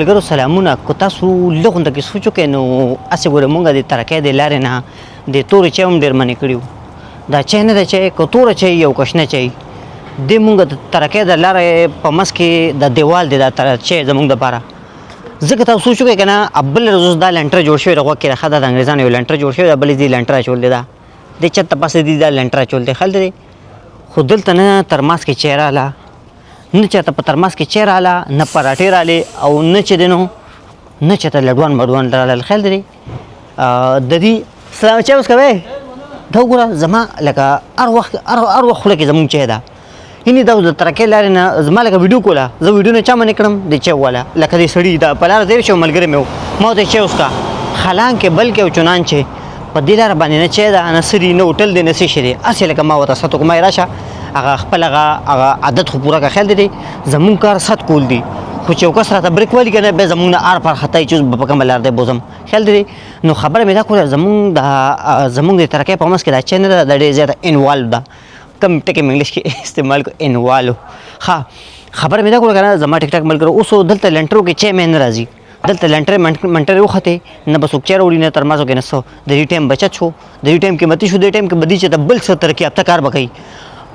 ملګرو سلامونه. که تاسو لږ کې سوچ وکئ نو هسې ګوره مونږ د ترکۍ د لارې نه د تورې چای هم ډېر منې کړي وو. دا چای نه دی چای که توره چای او که شنه چای دې مونږ د ترکۍ د لارې په منځ کې د دیوال دی دا چای زمونږ دپاره. ځکه تاسو سوچ وکئ که نه بله ورځ اوس دا لنټر جوړ شوی دی غوږ کې د ښه دا د انګریزانو یو لنټر جوړ شوی دی بلې دې لنټر اچول دی دا دې چت ته پاسې دې دا لنټر اچول دی خلته دی خو دلته نه ترماس کې چای راغله نه چېرته په ترماس کې چای راغله نه پراټې راغلې او نه چې دی نو نه چېرته لډوان مډوان راغلل. خیال دی د دې سلام چای اوس کوئ دا وګوره زما لکه هر وخت خوله کې زمونږ چای ده یعنې دا د ترکۍ لارې نه زما لکه ویډیو کوله زه ویډیو نه چا منې کړم د چای والا لکه دې سړي دا په لاره تېر شو ملګری مې و ما ورته چای وڅښه حالانکې بلکې او چنانچې په دې لاره باندې نه چای ده نه سري نه هوټل دی نه څه شی دی هسې لکه ما ورته ست وکړم راشه هغه خپل هغه عادت خو پوره کړه. خیال دی زمونږ کار ست کول دي خو چې یو کس راته بریک والي که نه بیا زمونږ نه ار پر خطایي چې اوس به په کومه لار دی بوځم. خیال دی نو خبره مې دا کوله زمونږ د ترکۍ په منځ کې دا چای نه ده دا ډېر زیاته انوالو ده کم ټکي مې انګلیش کې استعمال کو انوالو. ښه خبره مې دا کوله که نه زما ټیک ټاک ملګرو اوس دلته لنټرو کې چای مې نه راځي دلته لنټرې منټرې وختې نه به څوک چای راوړي نه ترمازو کې نه څه د دې ټایم بچت شو د دې ټایم قیمتي شو د دې ټایم کې به دي چې د بل څه ترقي یافته کار به کوي.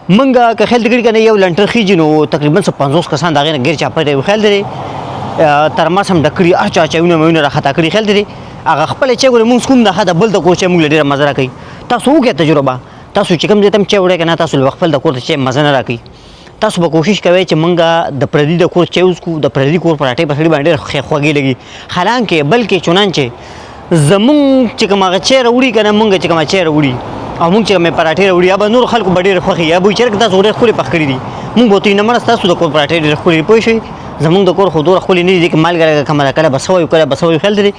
منګه که خیال دی کړي که نه یو لنټر خیږي نو تقریبا 150 کسان د هغې نه ګیر چاپېر دی. خیال دی ترماس هم ډک کړي هر چا چایونه میونه راخطا کړي. خیال دی هغه خپله چای ګورې مونږ کوم د ښه د بل د کور چای مونږ له ډېره مزه راکوي. تاسو وکړئ تجربه تاسو چې کوم ځای ته هم چای وړئ که نه تاسو له خپل د کور ته چای مزه نه راکوي. تاسو به کوشش کوئ چې مونږ د پردي د کور چای وڅکو د پردي کور پراټې په سړي باندې ډېر خوږې لګي حالانکې بلکې چنانچې زمونږ چې کوم هغه چای راوړي که نه مونږ چې کومه چای راوړي او مونږ چې کومې پراټې راوړي یا به نورو خلکو به ډېرې خوښې یا به وایي چېرې تاسو ډېر ښکلې پخ کړي دي مونږ به ورته وایو نه منه ستاسو د کور پراټې ډېرې ښکلې دي پوه شوئ زمونږ د کور خو دومره ښکلې نه دي چې مالګه لږه کمه ده کله به څه وایو کله به څه وایو. خیال دی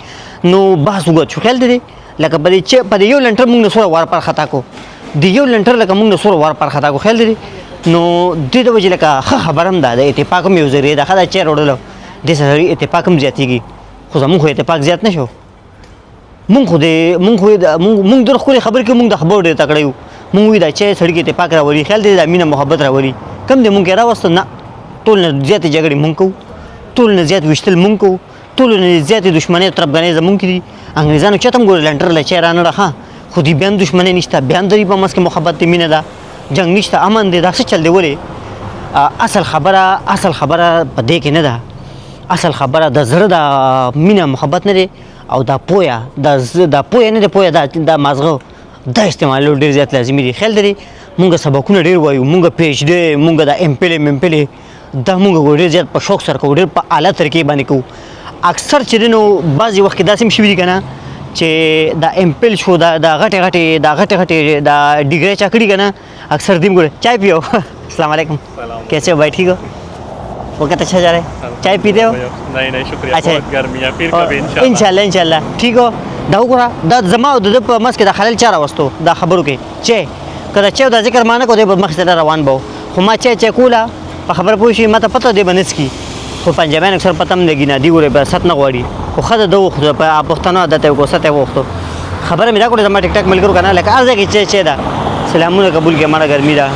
نو بحث اوږد شو. خیال دی لکه په دې یو لنټر مونږ نه څومره وار پر خطا کړو د یو لنټر لکه مونږ نه څومره وار پر خطا کړو. خیال دی نو دې د وجې لکه ښه خبره هم ده د اتفاق هم یو ذریعه ده ښه دا چای راوړلو دې سره اتفاق هم زیاتېږي خو زمونږ خو اتفاق زیات نه شو. مونږ ډېر ښکلې خبرې کوي مونږ د خبرو ډېر تکړه یو مونږ وایو دا چای سړي کې اتفاق راولي. خیال دی دا مینه محبت راولي کم دی مونږ یې راوسته نه ټول نه زیاتې جګړې مونږ کوو ټول نه زیات ویشتل مونږ کوو ټول نه زیاتې دښمنۍ او طرفګانۍ زمونږ کې دي. انګریزانو چاته هم ګورې لنټر له چای رانه ښه خو دې بیا هم دښمنۍ نشته بیا هم د دوی په منځ کې محبت دی مینه ده جنګ نشته امن دی دا څه چل دی ولې اصل خبره په دې کې نه ده. اصل خبره د زړه د مینه محبت نه دی او دا پویه دا پویه نه دی پویه دا مازغه دا استعمالول ډېر زیات لازمي دي. خیال دی مونږ سبقونه ډېر وایو مونږ پیچ دی مونږ د امپلې دا مونږ ډېر زیات په شوق سره کوو ډېر په اعلی طریقې باندې کوو. اکثر چې دی نو بعضې وخت کې داسې هم شوي دي که نه چې دا امپل شو دا غټې دا ډیګرۍ چا کړي که نه اکثر دیم ګوره چائے پیو السلام علیکم کیسے ہو بھائی ٹھیک ہو وقت اچھا جا رہا ہے چائے پیتے ہو نہیں شکریہ بہت گرمی ہے پھر کبھی انشاءاللہ ٹھیک ہو دا وګوره دا زما او د ده په منځ کې دا خلل چا راوستو دا خبرو کې چای که دا چای او دا ذکر ما نه کو دی به مخکې ته روان به خو ما چای کوله په خبره پوه شي ما ته پته دی به نه څکي خو پنجابیان اکثر پته هم لګي نه دي ګورې به ست نه غواړي خو ښه ده وغوښتو په پښتنو عادت یې وکړو ست یې وغوښتو. خبره مې دا کړې زما ټیک ټاک ملګرو که نه لکه هر ځای کې چای ده سلامونه قبول کړئ ماړه ګرمي ده.